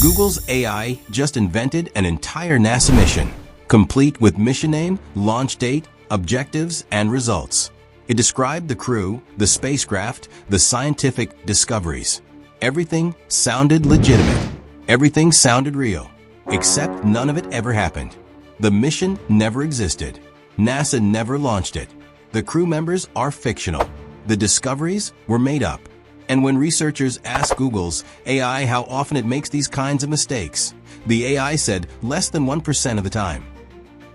Google's AI just invented an entire NASA mission, complete with mission name, launch date, objectives, and results. It described the crew, the spacecraft, the scientific discoveries. Everything sounded legitimate. Everything sounded real. Except none of it ever happened. The mission never existed. NASA never launched it. The crew members are fictional. The discoveries were made up. And when researchers asked Google's AI how often it makes these kinds of mistakes, the AI said less than 1% of the time.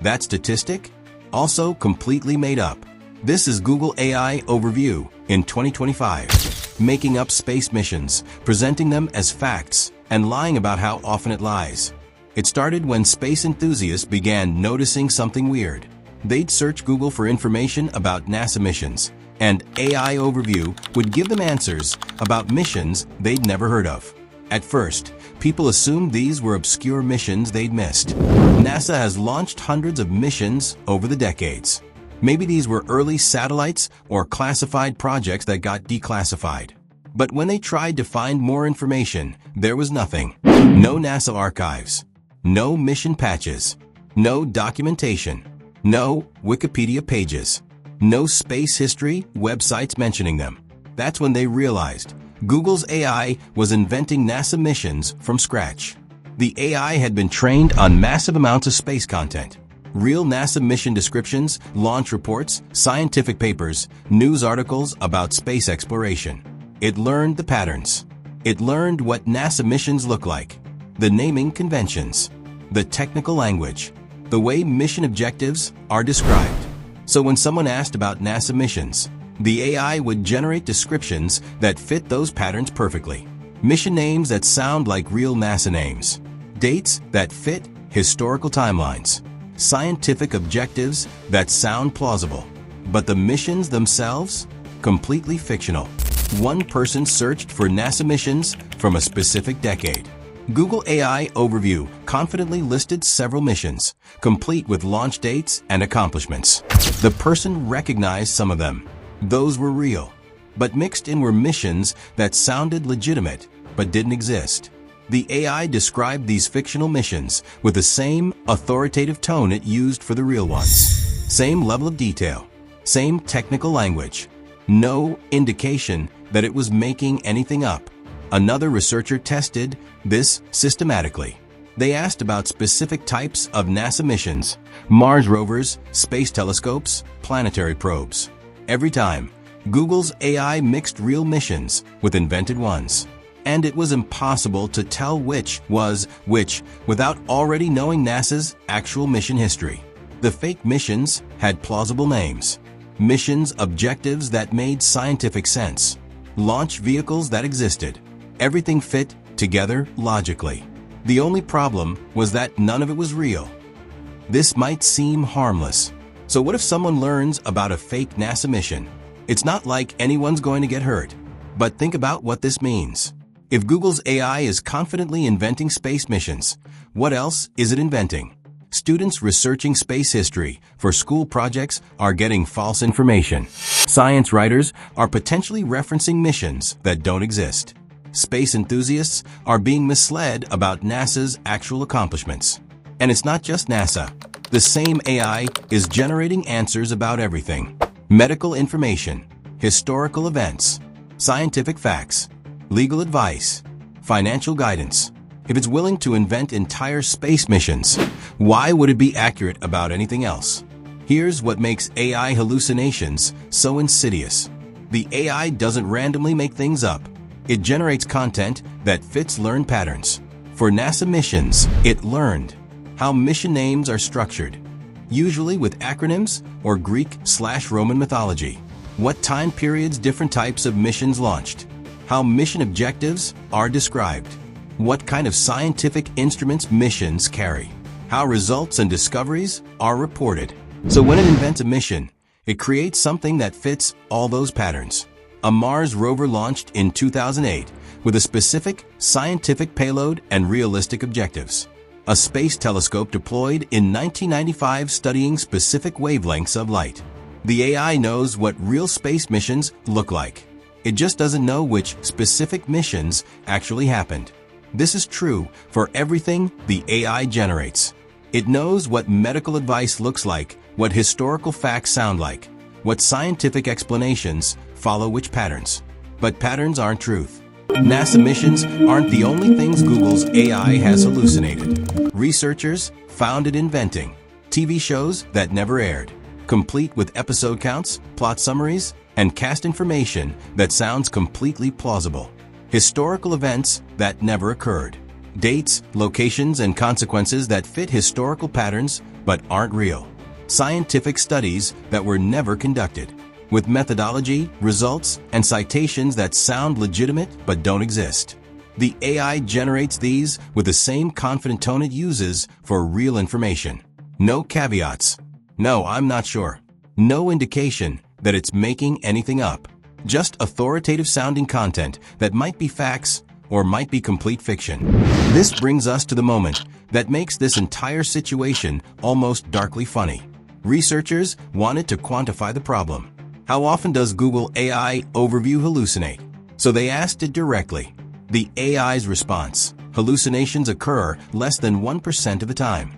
That statistic? Also completely made up. This is Google AI Overview in 2025. Making up space missions, presenting them as facts, and lying about how often it lies. It started when space enthusiasts began noticing something weird. They'd search Google for information about NASA missions, and AI Overview would give them answers about missions they'd never heard of. At first, people assumed these were obscure missions they'd missed. NASA has launched hundreds of missions over the decades. Maybe these were early satellites or classified projects that got declassified. But when they tried to find more information, there was nothing. No NASA archives. No mission patches. No documentation. No Wikipedia pages. No space history websites mentioning them. That's when they realized Google's AI was inventing NASA missions from scratch. The AI had been trained on massive amounts of space content. Real NASA mission descriptions, launch reports, scientific papers, news articles about space exploration. It learned the patterns. It learned what NASA missions look like, the naming conventions, the technical language, the way mission objectives are described. So when someone asked about NASA missions, the AI would generate descriptions that fit those patterns perfectly. Mission names that sound like real NASA names. Dates that fit historical timelines. Scientific objectives that sound plausible. But the missions themselves? Completely fictional. One person searched for NASA missions from a specific decade. Google AI Overview confidently listed several missions, complete with launch dates and accomplishments. The person recognized some of them. Those were real. But mixed in were missions that sounded legitimate but didn't exist. The AI described these fictional missions with the same authoritative tone it used for the real ones. Same level of detail. Same technical language. No indication that it was making anything up. Another researcher tested this systematically. They asked about specific types of NASA missions, Mars rovers, space telescopes, planetary probes. Every time, Google's AI mixed real missions with invented ones. And it was impossible to tell which was which without already knowing NASA's actual mission history. The fake missions had plausible names. Missions objectives that made scientific sense. Launch vehicles that existed. Everything fit together logically. The only problem was that none of it was real. This might seem harmless. So what if someone learns about a fake NASA mission? It's not like anyone's going to get hurt. But think about what this means. If Google's AI is confidently inventing space missions, what else is it inventing? Students researching space history for school projects are getting false information. Science writers are potentially referencing missions that don't exist. Space enthusiasts are being misled about NASA's actual accomplishments. And it's not just NASA. The same AI is generating answers about everything. Medical information, historical events, scientific facts, legal advice, financial guidance. If it's willing to invent entire space missions, why would it be accurate about anything else? Here's what makes AI hallucinations so insidious. The AI doesn't randomly make things up. It generates content that fits learned patterns. For NASA missions, it learned how mission names are structured, usually with acronyms or Greek/Roman mythology. What time periods different types of missions launched. How mission objectives are described. What kind of scientific instruments missions carry. How results and discoveries are reported. So when it invents a mission, it creates something that fits all those patterns. A Mars rover launched in 2008 with a specific scientific payload and realistic objectives. A space telescope deployed in 1995 studying specific wavelengths of light. The AI knows what real space missions look like. It just doesn't know which specific missions actually happened. This is true for everything the AI generates. It knows what medical advice looks like, what historical facts sound like, what scientific explanations follow which patterns. But patterns aren't truth. NASA missions aren't the only things Google's AI has hallucinated. Researchers found it inventing TV shows that never aired, complete with episode counts, plot summaries, and cast information that sounds completely plausible. Historical events that never occurred. Dates, locations, and consequences that fit historical patterns but aren't real. Scientific studies that were never conducted, with methodology, results, and citations that sound legitimate but don't exist. The AI generates these with the same confident tone it uses for real information. No caveats. No, I'm not sure. No indication that it's making anything up. Just authoritative-sounding content that might be facts or might be complete fiction. This brings us to the moment that makes this entire situation almost darkly funny. Researchers wanted to quantify the problem. How often does Google AI Overview hallucinate? So they asked it directly. The AI's response: hallucinations occur less than 1% of the time.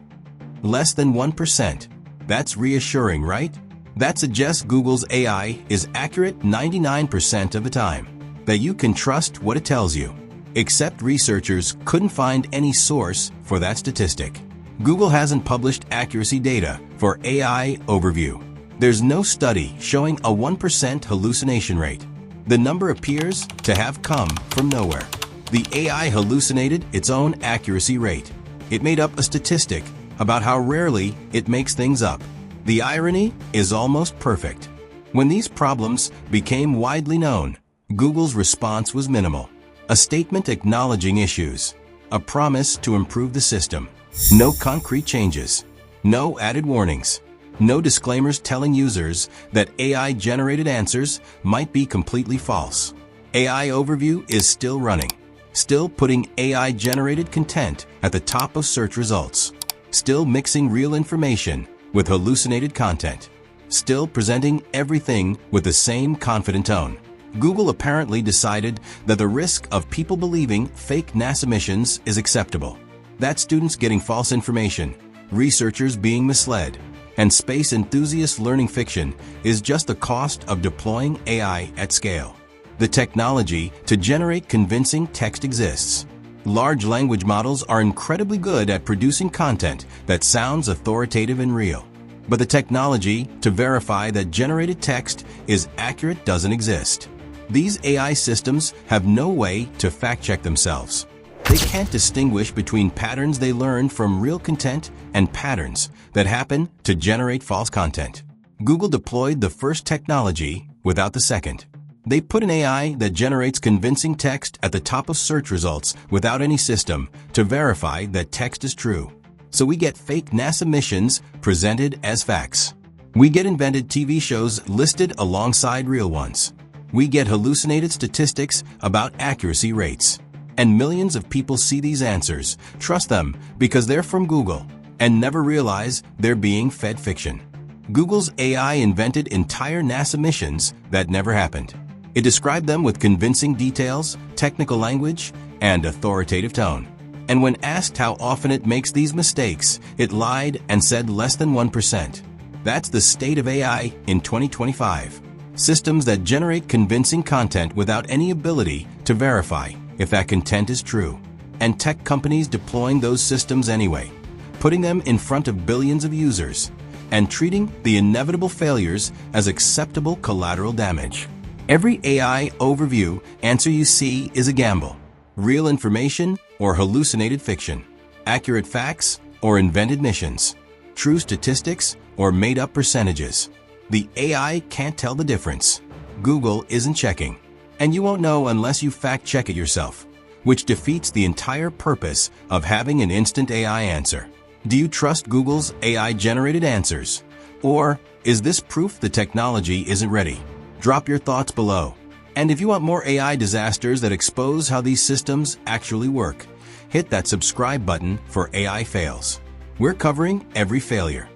Less than 1%. That's reassuring, right? That suggests Google's AI is accurate 99% of the time, that you can trust what it tells you. Except researchers couldn't find any source for that statistic. Google hasn't published accuracy data for AI Overview. There's no study showing a 1% hallucination rate. The number appears to have come from nowhere. The AI hallucinated its own accuracy rate. It made up a statistic about how rarely it makes things up. The irony is almost perfect. When these problems became widely known, Google's response was minimal. A statement acknowledging issues. A promise to improve the system. No concrete changes. No added warnings. No disclaimers telling users that AI-generated answers might be completely false. AI Overview is still running. Still putting AI-generated content at the top of search results. Still mixing real information with hallucinated content. Still presenting everything with the same confident tone. Google apparently decided that the risk of people believing fake NASA missions is acceptable. That students getting false information, researchers being misled, and space enthusiasts learning fiction is just the cost of deploying AI at scale. The technology to generate convincing text exists. Large language models are incredibly good at producing content that sounds authoritative and real. But the technology to verify that generated text is accurate doesn't exist. These AI systems have no way to fact-check themselves. They can't distinguish between patterns they learned from real content and patterns that happen to generate false content. Google deployed the first technology without the second. They put an AI that generates convincing text at the top of search results without any system to verify that text is true. So we get fake NASA missions presented as facts. We get invented TV shows listed alongside real ones. We get hallucinated statistics about accuracy rates. And millions of people see these answers, trust them because they're from Google, and never realize they're being fed fiction. Google's AI invented entire NASA missions that never happened. It described them with convincing details, technical language, and authoritative tone. And when asked how often it makes these mistakes, it lied and said less than 1%. That's the state of AI in 2025. Systems that generate convincing content without any ability to verify if that content is true. And tech companies deploying those systems anyway, putting them in front of billions of users, and treating the inevitable failures as acceptable collateral damage. Every AI Overview answer you see is a gamble. Real information or hallucinated fiction. Accurate facts or invented missions. True statistics or made-up percentages. The AI can't tell the difference. Google isn't checking. And you won't know unless you fact-check it yourself, which defeats the entire purpose of having an instant AI answer. Do you trust Google's AI-generated answers? Or is this proof the technology isn't ready? Drop your thoughts below. And if you want more AI disasters that expose how these systems actually work, hit that subscribe button for AI fails. We're covering every failure.